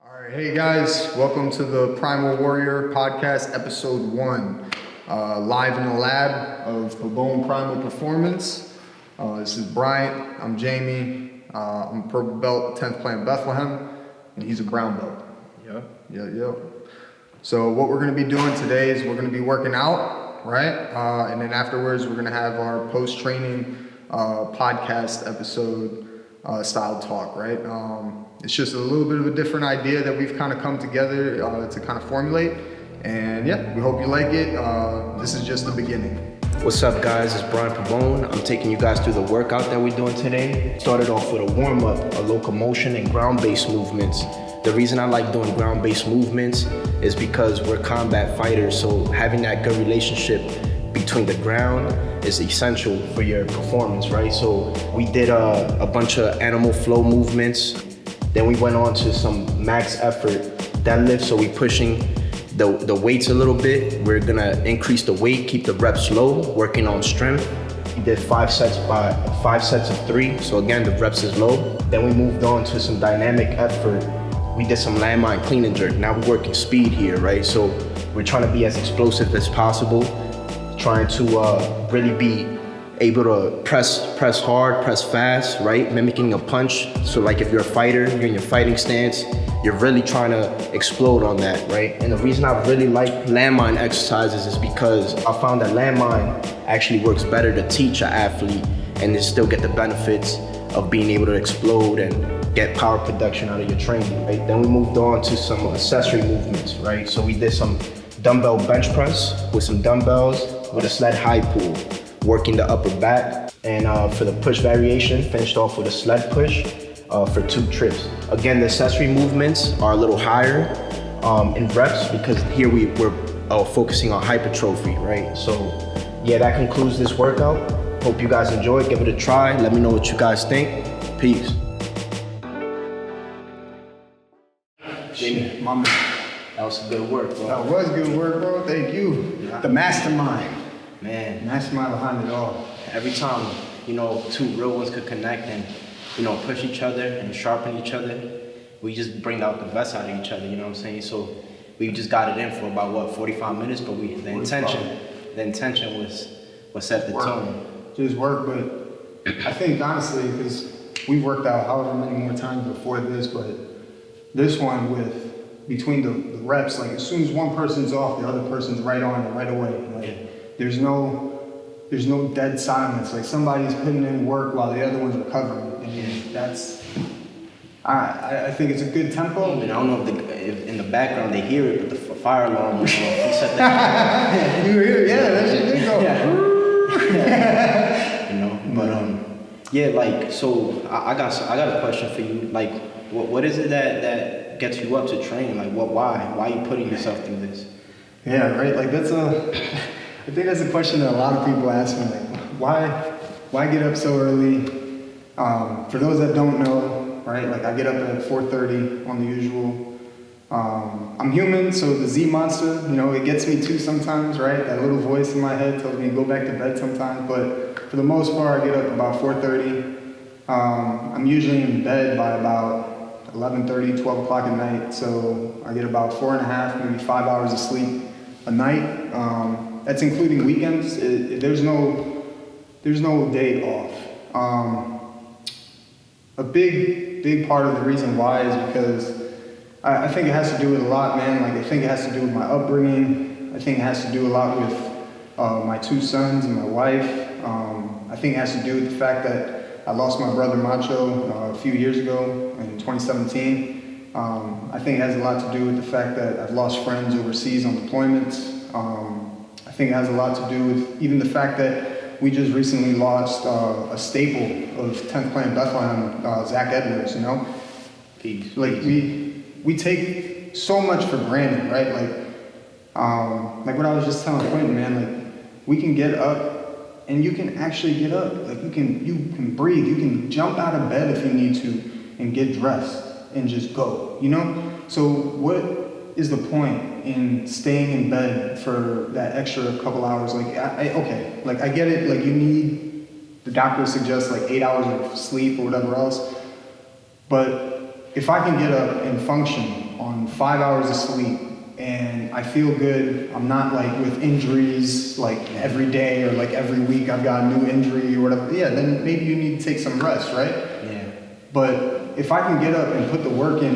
All right, hey guys, welcome to the Primal Warrior Podcast, episode 1. Live in the lab of Babone Primal Performance. This is Bryant, I'm Jaime, I'm a purple belt, 10th Plant Bethlehem, and he's a brown belt. Yeah. So what we're going to be doing today is we're going to be working out, right? And then afterwards we're going to have our post-training podcast episode style talk, right? It's just a little bit of a different idea that we've kind of come together to kind of formulate. And yeah, we hope you like it. This is just the beginning. What's up, guys? It's Brian Pavone. I'm taking you guys through the workout that we're doing today. Started off with a warm-up, a locomotion and ground-based movements. The reason I like doing ground-based movements is because we're combat fighters, so having that good relationship between the ground is essential for your performance, right? So we did a bunch of animal flow movements. Then we went on to some max effort deadlift, so we pushing the weights a little bit. We're gonna increase the weight, keep the reps low, working on strength. We did 5 sets of 3, so again, the reps is low. Then we moved on to some dynamic effort. We did some landmine clean and jerk. Now we're working speed here, right? So we're trying to be as explosive as possible, trying to really be able to press hard, press fast, right? Mimicking a punch. So like if you're a fighter, you're in your fighting stance, you're really trying to explode on that, right? And the reason I really like landmine exercises is because I found that landmine actually works better to teach an athlete and then still get the benefits of being able to explode and get power production out of your training, right? Then we moved on to some accessory movements, right? So we did some dumbbell bench press with some dumbbells with a sled high pull, working the upper back. And for the push variation, finished off with a sled push for 2 trips. Again, the accessory movements are a little higher in reps because here we're focusing on hypertrophy, right? So yeah, that concludes this workout. Hope you guys enjoy it. Give it a try. Let me know what you guys think. Peace. Jaime, my man. That was some good work, bro. That was good work, bro. Thank you. The mastermind. Man. Mastermind behind it all. Every time, 2 real ones could connect and, push each other and sharpen each other, we just bring out the best out of each other, you know what I'm saying? So we just got it in for about, 45 minutes, but the intention was set the tone. Just work, but I think honestly, because we worked out however many more times before this, but this one between the reps, like as soon as one person's off, the other person's right on it right away. Like there's no dead silence. Like somebody's putting in work while the other one's recovering, and that's. I think it's a good tempo. I don't know if in the background they hear it, but the fire alarm. He said that. You hear it? Yeah, that shit did go. Yeah. Like so. I got a question for you. Like, what is it that gets you up to train? Like, why are you putting yourself through this? Yeah, right. Like I think that's a question that a lot of people ask me. Like, why get up so early? For those that don't know, right? Like I get up at 4:30 on the usual. I'm human, so the Z monster, it gets me too sometimes, right? That little voice in my head tells me to go back to bed sometimes. But for the most part, I get up about 4:30. I'm usually in bed by about 11:30, 12 o'clock at night. So I get about 4.5, maybe 5 hours of sleep a night. That's including weekends. There's no day off. A big part of the reason why is because I think it has to do with a lot, man. Like I think it has to do with my upbringing. I think it has to do a lot with my 2 sons and my wife. I think it has to do with the fact that I lost my brother Macho a few years ago in 2017. I think it has a lot to do with the fact that I've lost friends overseas on deployments. I think it has a lot to do with even the fact that we just recently lost a staple of 10th Plant Bethlehem, Zach Edwards, Peace. Like we take so much for granted, right? Like what I was just telling Quentin, man, like we can get up and you can actually get up. Like you can breathe, you can jump out of bed if you need to and get dressed and just go, So what is the point in staying in bed for that extra couple hours? Like, okay, like I get it, like you need, the doctor suggests like 8 hours of sleep or whatever else, but if I can get up and function 5 hours of sleep, and I feel good. I'm not like with injuries like every day or like every week I've got a new injury or whatever. Yeah, then maybe you need to take some rest, right? Yeah. But if I can get up and put the work in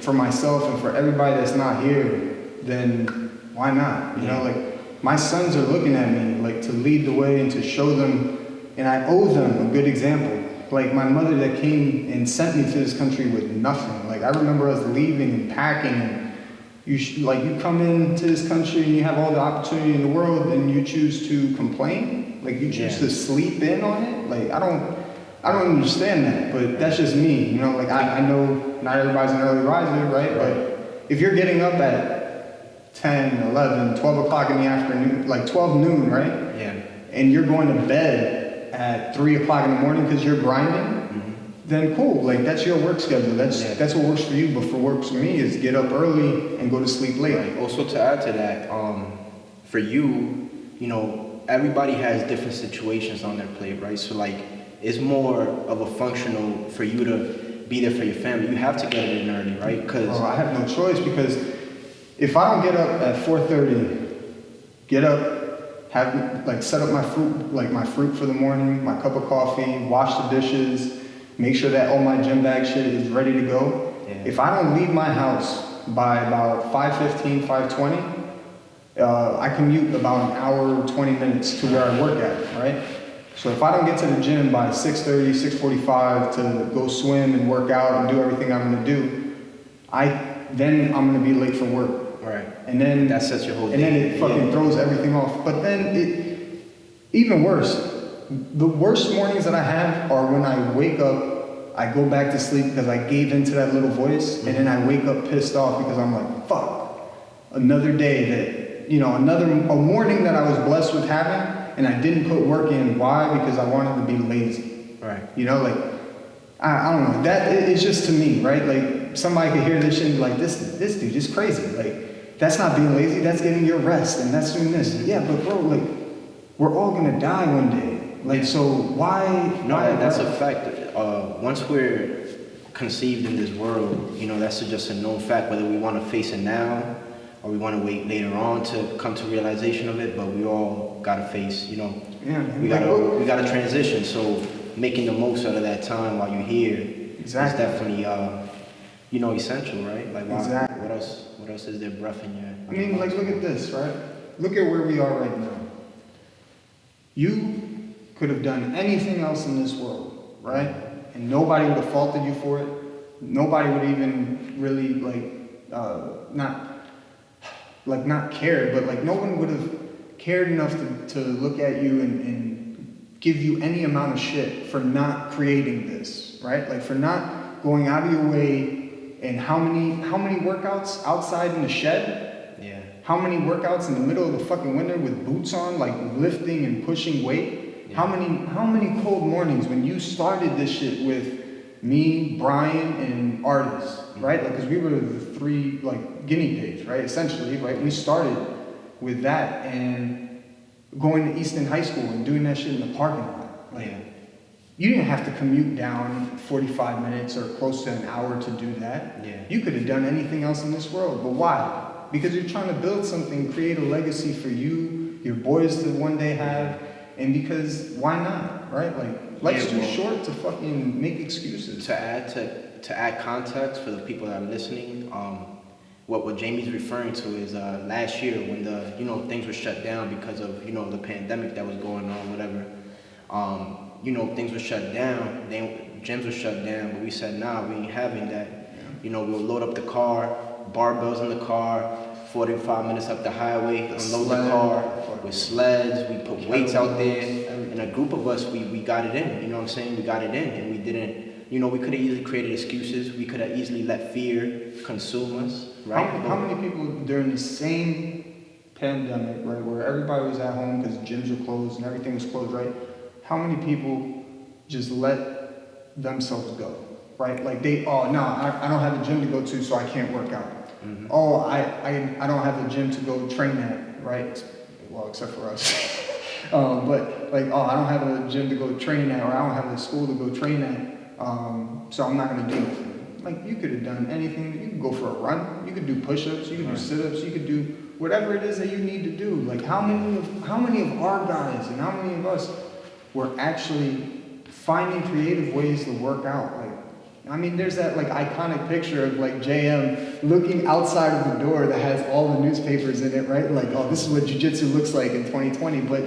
for myself and for everybody that's not here, then why not? You know, like my sons are looking at me like to lead the way and to show them, and I owe them a good example. Like my mother that came and sent me to this country with nothing. Like I remember us leaving and packing, and you come into this country and you have all the opportunity in the world and you choose to complain. Like you choose to sleep in on it. Like I don't understand that, but that's just me. You know, like I know not everybody's an early riser, right? But if you're getting up at 10, 11, 12 o'clock in the afternoon, like 12 noon, right? Yeah. And you're going to bed at 3 o'clock in the morning because you're grinding, then cool. Like that's your work schedule. That's what works for you. But for works for me is get up early and go to sleep late. Right. Also to add to that, for you, you know, everybody has different situations on their plate, right? So like it's more of a functional for you to be there for your family. You have to get it in early, right? Because I have no choice, because if I don't get up at 4:30, get up, have like set up my fruit for the morning, my cup of coffee, wash the dishes, make sure that all my gym bag shit is ready to go. Yeah. If I don't leave my house by about 5:15, 5:20, I commute about an hour, 20 minutes to where I work at, right? So if I don't get to the gym by 6:30, 6:45 to go swim and work out and do everything I'm gonna do, then I'm gonna be late for work. Right. And then that sets your whole day. And then it fucking throws everything off. But then even worse, the worst mornings that I have are when I wake up, I go back to sleep because I gave into that little voice, and then I wake up pissed off because I'm like, fuck, another day that, you know, a morning that I was blessed with having, and I didn't put work in. Why? Because I wanted to be lazy. Right. You know, like, I don't know. It's just to me, right? Like, somebody could hear this shit and be like, this dude is crazy. Like, that's not being lazy. That's getting your rest, and that's doing this. Yeah, but bro, like, we're all gonna die one day. Like, so why? No, that's a fact. Once we're conceived in this world, you know, that's just a known fact. Whether we want to face it now or we want to wait later on to come to realization of it, but we all gotta face, you know, we gotta transition. So making the most out of that time while you're here is definitely, you know, essential, right? Like, exactly. What else is there breath in your? I mean, like, look at this, right? Look at where we are right now. You could have done anything else in this world, right? And nobody would have faulted you for it. Nobody would even really not care, but like no one would have cared enough to look at you and give you any amount of shit for not creating this, right? Like for not going out of your way. And how many workouts outside in the shed? Yeah. How many workouts in the middle of the fucking winter with boots on, like lifting and pushing weight? Yeah. How many cold mornings when you started this shit with me, Brian, and artists, right? Like, because we were the three like guinea pigs, right? Essentially, right? We started with that and going to Easton High School and doing that shit in the parking lot, like. Yeah. You didn't have to commute down 45 minutes or close to an hour to do that. Yeah. You could have done anything else in this world. But why? Because you're trying to build something, create a legacy for you, your boys to one day have, and because why not, right? Like, life's too short to fucking make excuses. To add context for the people that are listening, what Jamie's referring to is last year when things were shut down because of, you know, the pandemic that was going on, whatever. You know, things were shut down, gyms were shut down, but we said, nah, we ain't having that. Yeah. You know, we'll load up the car, barbells in the car, 45 minutes up the highway, unload the car with sleds, we put weights out there, and a group of us, we got it in, you know what I'm saying? We got it in, and we didn't, you know, we could have easily created excuses, we could have easily let fear consume us, right? How many people during the same pandemic, right, where everybody was at home because gyms were closed and everything was closed, right? How many people just let themselves go, right? Like I don't have a gym to go to, so I can't work out. Mm-hmm. Oh, I don't have a gym to go train at, right? Well, except for us. But like, I don't have a gym to go train at, or I don't have a school to go train at, so I'm not gonna do it. like you could have done anything. You could go for a run. You could do push-ups. You could do sit-ups. You could do whatever it is that you need to do. Like how many of our guys and how many of us were actually finding creative ways to work out? Like, I mean, there's that like iconic picture of like JM looking outside of the door that has all the newspapers in it, right? Like, oh, this is what jiu-jitsu looks like in 2020. But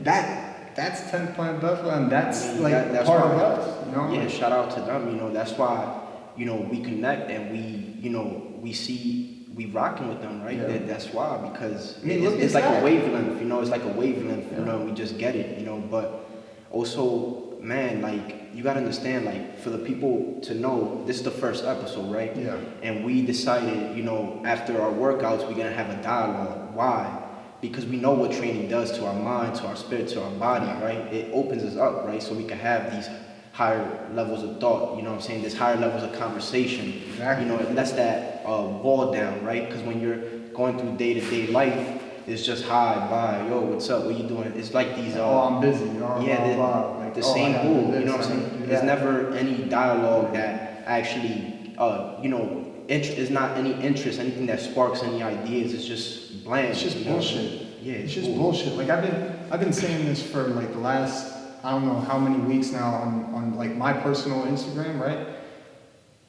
that's 10th Planet Bethlehem. That's that's part of us, you know? Yeah, shout out to them. You know, that's why, you know, we connect and we, you know, we rocking with them, right? Yeah. That's why, because I mean, it's like a wavelength, you know, it's like a wavelength, you know, we just get it, you know. But also, man, like, you gotta understand, like, for the people to know, this is the first episode, right? Yeah. And we decided, you know, after our workouts, we're gonna have a dialogue. Why? Because we know what training does to our mind, to our spirit, to our body, right? It opens us up, right? So we can have these higher levels of thought, you know what I'm saying? There's higher levels of conversation. Exactly. You know, it lets that wall down, right? Because when you're going through day-to-day life, it's just hi, bye, yo, what's up, what you doing? It's like these, I'm busy, the same bull, you know what I'm saying? There's never any dialogue that actually, you know, is not any interest, anything that sparks any ideas. It's just bland. It's just bullshit. Yeah, it's just bullshit. Like I've been saying this for like the last I don't know how many weeks now on like my personal Instagram, right?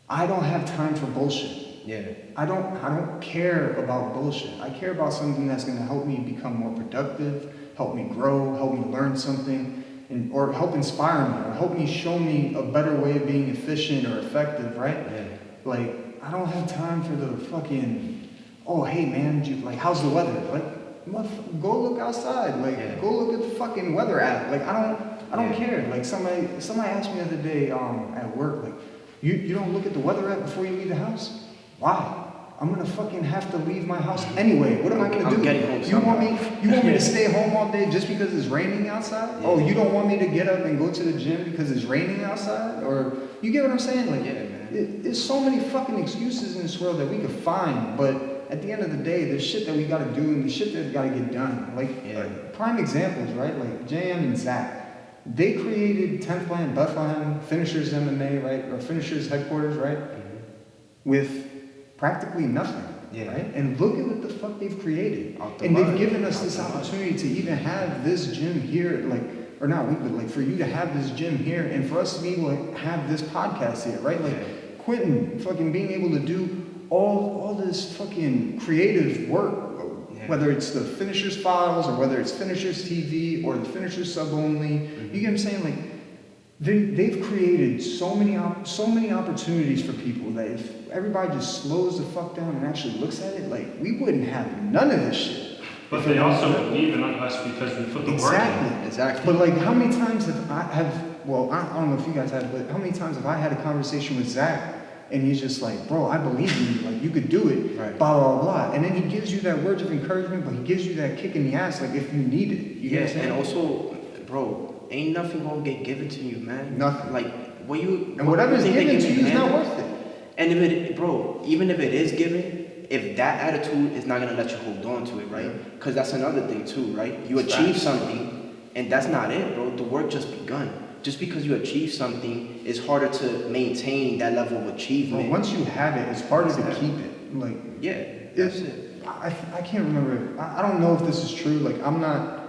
I don't have time for bullshit. Yeah. I don't care about bullshit. I care about something that's gonna help me become more productive, help me grow, help me learn something, or help inspire me, or help me show me a better way of being efficient or effective, right? Yeah. Like, I don't have time for the fucking, oh, hey man, like, how's the weather? Like, go look outside. Like, go look at the fucking weather app. Like, I don't care. Like, somebody asked me the other day at work, like, you don't look at the weather app before you leave the house? Why? I'm gonna fucking have to leave my house anyway. What am I gonna do? You want me to stay home all day just because it's raining outside? Yeah. Oh, you don't want me to get up and go to the gym because it's raining outside? Or you get what I'm saying? Like, there's so many fucking excuses in this world that we could find, but at the end of the day, there's shit that we gotta do and the shit that we gotta get done. Like prime examples, right? Like JM and Zach, they created 10th Planet Bethlehem, Finishers MMA, right? Or Finishers headquarters, right? Mm-hmm. With practically nothing, right? And look at what the fuck they've created. And they've given us this opportunity to even have this gym here, like, or not we, but like for you to have this gym here and for us to be able to have this podcast here, right? Like Quentin fucking being able to do all this fucking creative work, whether it's the Finishers Files or whether it's Finishers TV or the Finishers Sub Only, you get what I'm saying? Like, they've created so many opportunities for people that if everybody just slows the fuck down and actually looks at it, like, we wouldn't have none of this shit. But they also believe in us because we put the work in. Exactly. But like, how many times I don't know if you guys have, but how many times have I had a conversation with Zach and he's just like, bro, I believe in you, like, you could do it, blah, blah, blah. And then he gives you that words of encouragement, but he gives you that kick in the ass, like, if you need it. You get what I'm saying? And also, bro, ain't nothing gonna get given to you, man. Nothing. Like, whatever's given to you is not worth it. And even if it is given, if that attitude is not gonna let you hold on to it, right? Because that's another thing too, right? You achieve something, and that's not it, bro. The work just begun. Just because you achieve something, it's harder to maintain that level of achievement. Well, once you have it, it's harder to keep it. Like, that's it. I can't remember. I don't know if this is true. Like, I'm not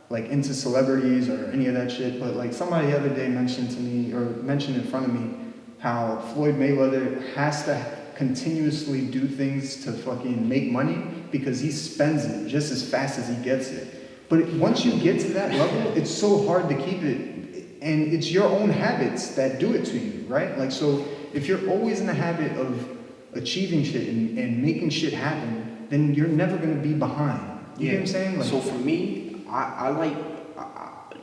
like into celebrities or any of that shit, but like somebody the other day mentioned to me, or mentioned in front of me, how Floyd Mayweather has to continuously do things to fucking make money because he spends it just as fast as he gets it. But once you get to that level, it's so hard to keep it, and it's your own habits that do it to you, right? Like, so if you're always in the habit of achieving shit and making shit happen, then you're never gonna be behind. You know what I'm saying? Like, so for me, I like,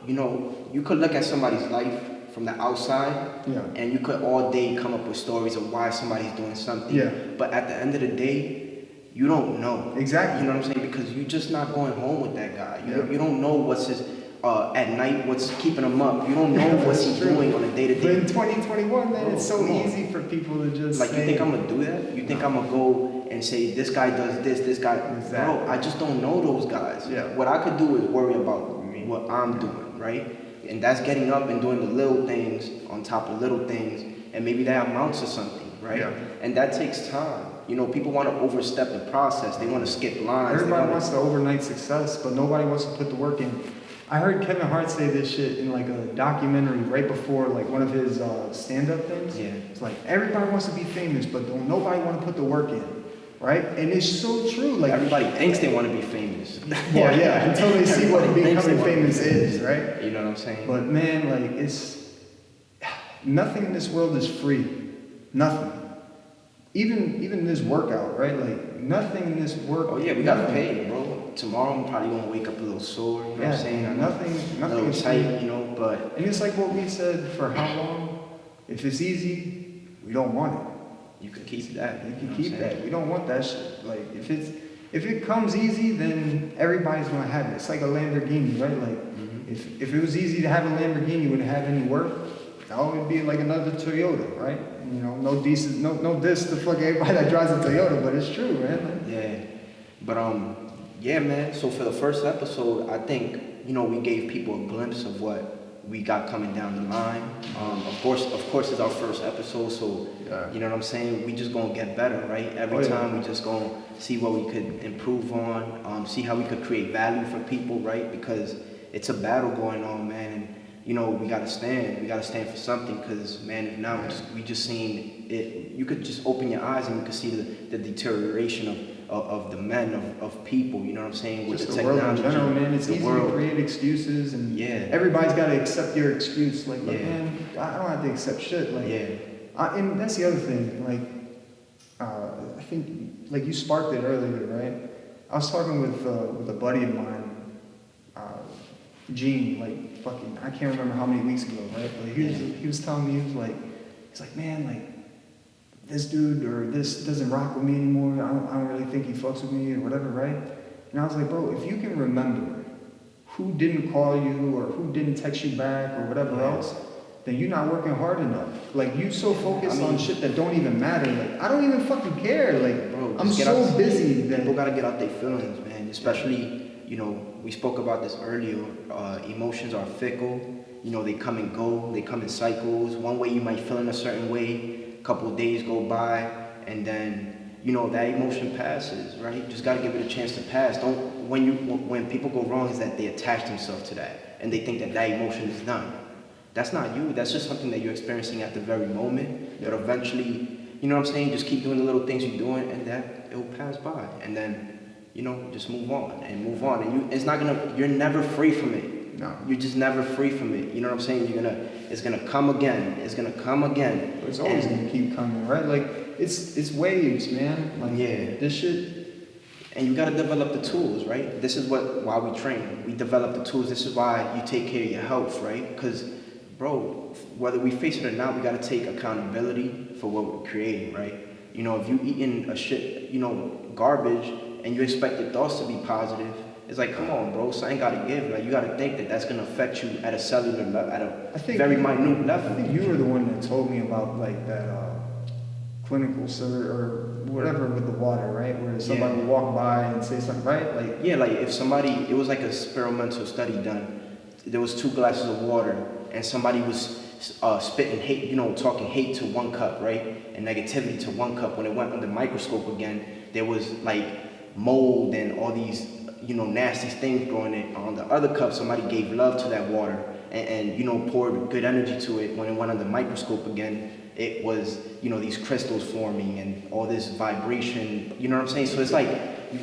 you know, you could look at somebody's life from the outside, and you could all day come up with stories of why somebody's doing something. Yeah. But at the end of the day, you don't know. Exactly. You know what I'm saying? Because you're just not going home with that guy. You don't know what's his, at night, what's keeping him up. You don't know what he's doing on a day-to-day. But in 2021, man, it's so easy for people to just like, you think I'm gonna do that? You think I'm gonna go and say, this guy does this guy... Exactly. Bro, I just don't know those guys. Yeah. What I could do is worry about what I'm doing, right? And that's getting up and doing the little things on top of little things, and maybe that amounts to something, right? Yeah. And that takes time. You know, people want to overstep the process. They want to skip lines. Everybody wants the overnight success, but nobody wants to put the work in. I heard Kevin Hart say this shit in like a documentary right before like one of his stand-up things. Yeah. It's like everybody wants to be famous, but don't nobody want to put the work in, right? And it's so true. Like everybody thinks they want to be famous. Well, yeah, until they see what Everybody thinks becoming they wanna be famous is, right? You know what I'm saying? But man, like it's nothing in this world is free. Nothing. Even this workout, right? Like nothing in this work. Oh yeah, we gotta pay, bro. Tomorrow I'm probably gonna wake up a little sore. You know what I'm saying? Nothing a little is tight, free. you know. But And it's like what we said for how long? If it's easy, we don't want it. you can keep that. You know can what keep I'm that. saying? We don't want that shit. Like if it comes easy, then everybody's gonna have it. It's like a Lamborghini, right? Like if it was easy to have a Lamborghini wouldn't have any work, that would be like another Toyota, right? You know, no diss to fuck everybody that drives a Toyota, but it's true, man. Like, Yeah, but yeah, man. So for the first episode, I think we gave people a glimpse of what we got coming down the line. Of course, it's our first episode, so Yeah. you know what I'm saying. We just gonna get better, right? Every Oh, yeah. time we just gonna see what we could improve on, see how we could create value for people, right? Because it's a battle going on, man. And, we gotta stand. We gotta stand for something, because man, if not, we just seen it. You could just open your eyes and you could see the deterioration of the men of people. You know what I'm saying? With just the the world technology, in general, man. It's the easy world. to create excuses, and Yeah. everybody's got to accept your excuse. Like, Yeah. man, I don't have to accept shit. Like, Yeah. And that's the other thing. Like, I think like you sparked it earlier, right? I was talking with a buddy of mine, Gene. Like, fucking, I can't remember how many weeks ago, right? But he was telling me, he's like, man, like, this dude or this doesn't rock with me anymore. I don't really think he fucks with me or whatever, right? And I was like, bro, if you can remember who didn't call you or who didn't text you back or whatever else, then you're not working hard enough. Like, you so focused on shit that don't even matter. Like, I don't even fucking care. Like, Bro, I'm just get so out- busy that People gotta get out their feelings, man. Especially, we spoke about this earlier. Emotions are fickle. They come and go. They come in cycles. One way you might feel in a certain way. A couple of days go by, and then that emotion passes, right? You just gotta give it a chance to pass. When people go wrong, is that they attach themselves to that, and they think that emotion is done. That's not you. That's just something that you're experiencing at the very moment. That eventually, you know what I'm saying? Just keep doing the little things you're doing, and that it will pass by, and then just move on. And you're never free from it. No. You're just never free from it. You know what I'm saying? It's gonna come again. It's gonna come again. it's always gonna keep coming, right? Like, it's waves, man. Like, Yeah. this shit. And you gotta develop the tools, right? This is why we train. We develop the tools. This is why you take care of your health, right? Because, bro, whether we face it or not, we gotta take accountability for what we're creating, right? If you eating a shit, garbage, and you expect your thoughts to be positive, it's like, come on, bro, something gotta give. Like, you gotta think that that's gonna affect you at a cellular level, at a very minute level. I think you were the one that told me about like that clinical or whatever with the water, right? Where somebody would walk by and say something, right? Like, yeah, like if somebody, it was like an experimental study done. There was 2 glasses of water, and somebody was spitting hate, talking hate to 1 cup, right? And negativity to 1 cup. When it went under the microscope again, there was like mold and all these, nasty things growing in. On the other cup, somebody gave love to that water and poured good energy to it. When it went under the microscope again, it was, these crystals forming and all this vibration, you know what I'm saying? So it's like,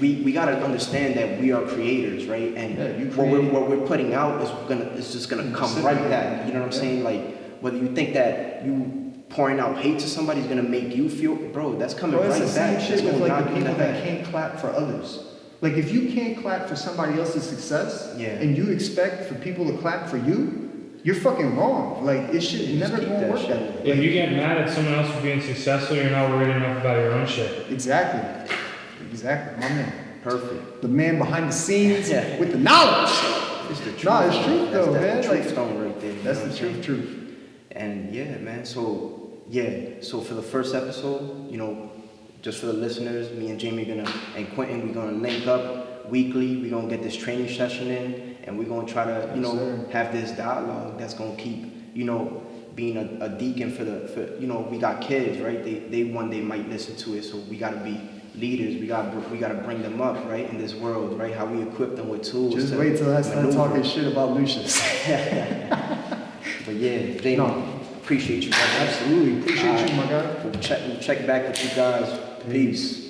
we gotta understand that we are creators, right? And what we're putting out is just gonna come right back, you know what I'm saying? Like, whether you think that you pouring out hate to somebody is gonna make you feel, bro, that's coming bro, it's right the same back. shit with like the people that can't. can't clap for others. Like, if you can't clap for somebody else's success, and you expect for people to clap for you, you're fucking wrong. Like, it should never keep gonna that work shit. that way. If you get mad at someone else for being successful, you're not worried enough about your own shit. Exactly, my man. Perfect. The man behind the scenes Yeah. with the knowledge. It's the truth. Nah, it's truth though, man. That's the Like, truth stone right there. you that's know the what I'm saying? truth. And yeah, man. So for the first episode, just for the listeners, me and Jamie and Quentin, we're gonna link up weekly. We're gonna get this training session in, and we're gonna try to, Yes, sir. have this dialogue that's gonna keep, being a deacon for you know, we got kids, right? They one day might listen to it, so we gotta be leaders. We gotta bring them up, right, in this world, right? How we equip them with tools. Just wait till I start talking shit about Lucius. But yeah, Jamie, appreciate you, brother. Absolutely, appreciate you, my guy. We'll check back with you guys. Peace.